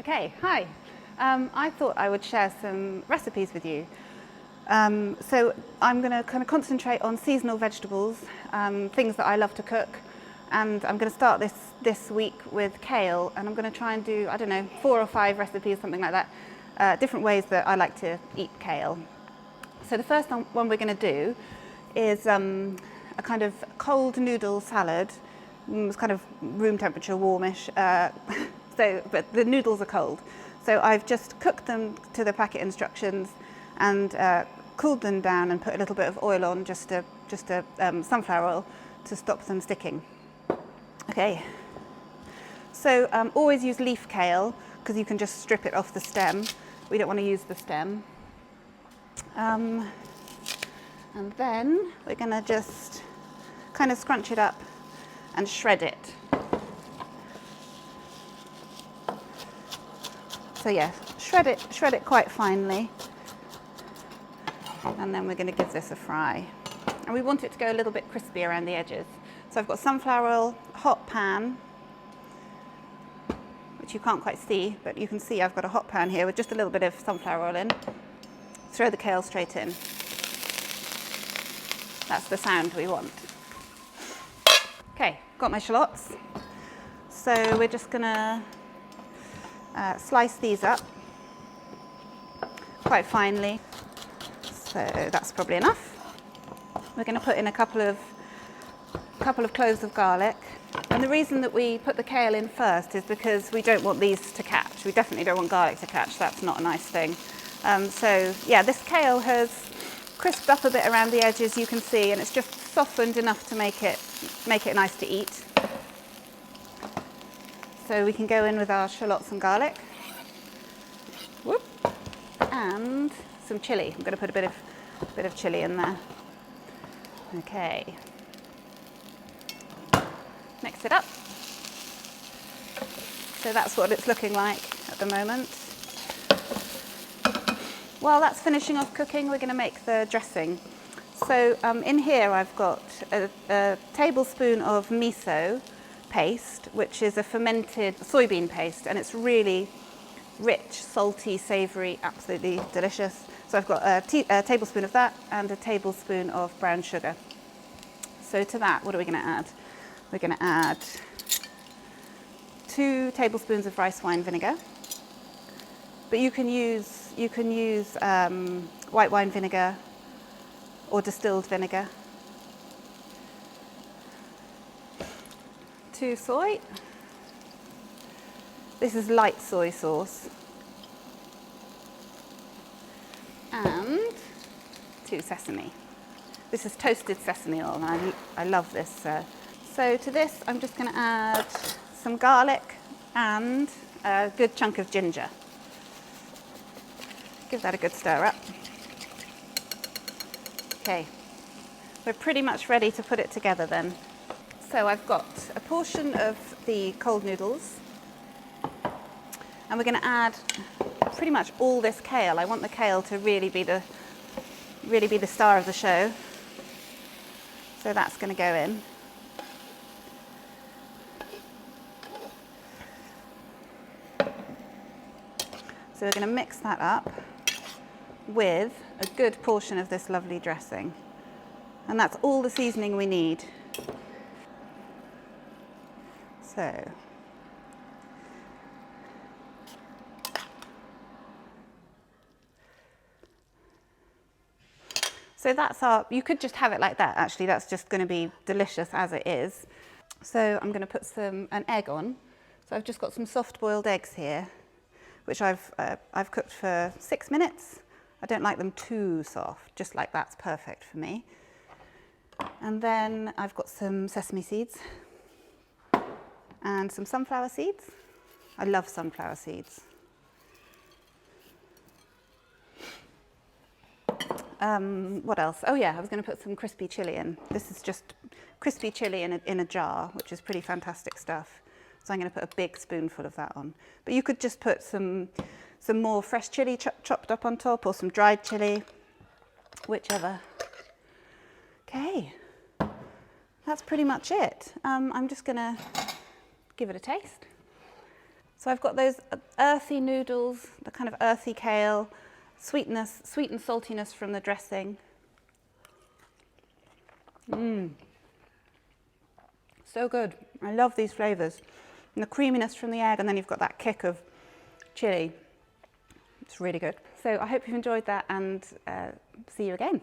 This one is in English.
Okay, hi. I thought I would share some recipes with you. So I'm going to kind of concentrate on seasonal vegetables, things that I love to cook, and I'm going to start this week with kale, and I'm going to try and do, I don't know, 4 or 5 recipes, something like that, different ways that I like to eat kale. So the first one we're going to do is a kind of cold noodle salad. It's kind of room temperature, warmish. But the noodles are cold. So I've just cooked them to the packet instructions and cooled them down and put a little bit of oil on, just sunflower oil, to stop them sticking. Okay. So always use leaf kale because you can just strip it off the stem. We don't want to use the stem. And then we're going to just kind of scrunch it up and shred it. So yeah, shred it quite finely. And then we're going to give this a fry. And we want it to go a little bit crispy around the edges. So I've got sunflower oil, hot pan, which you can't quite see, but you can see I've got a hot pan here with just a little bit of sunflower oil in. Throw the kale straight in. That's the sound we want. Okay, got my shallots. So we're just going to slice these up quite finely. So that's probably enough. We're going to put in a couple of cloves of garlic. And the reason that we put the kale in first is because we don't want these to catch. We definitely don't want garlic to catch. That's not a nice thing. So yeah, this kale has crisped up a bit around the edges, you can see, and it's just softened enough to make it nice to eat. So we can go in with our shallots and garlic. Whoop. And some chilli. I'm going to put a bit of chilli in there. Okay. Mix it up. So that's what it's looking like at the moment. While that's finishing off cooking, we're going to make the dressing. So in here I've got a tablespoon of miso paste, which is a fermented soybean paste, and it's really rich, salty, savoury, absolutely delicious. So I've got a tablespoon of that and a tablespoon of brown sugar. So to that, what are we going to add? We're going to add 2 tablespoons of rice wine vinegar, but you can use white wine vinegar or distilled vinegar. 2 soy. This is light soy sauce. And 2 sesame. This is toasted sesame oil, and I love this. So to this, I'm just going to add some garlic and a good chunk of ginger. Give that a good stir up. Okay, we're pretty much ready to put it together then. So I've got a portion of the cold noodles, and we're going to add pretty much all this kale. I want the kale to really be the star of the show. So that's going to go in. So we're going to mix that up with a good portion of this lovely dressing. And that's all the seasoning we need. So that's you could just have it like that, actually. That's just going to be delicious as it is. So I'm going to put an egg on. So I've just got some soft boiled eggs here, which I've cooked for 6 minutes. I don't like them too soft, just like that's perfect for me. And then I've got some sesame seeds and some sunflower seeds. I love sunflower seeds. What else? Oh yeah, I was going to put some crispy chilli in. This is just crispy chilli in a jar, which is pretty fantastic stuff. So I'm going to put a big spoonful of that on. But you could just put some more fresh chilli chopped up on top, or some dried chilli, whichever. Okay, that's pretty much it. I'm just going to give it a taste. So I've got those earthy noodles, the kind of earthy kale, sweetness, sweet and saltiness from the dressing. So good. I love these flavours. And the creaminess from the egg, and then you've got that kick of chilli. It's really good. So I hope you've enjoyed that, and see you again.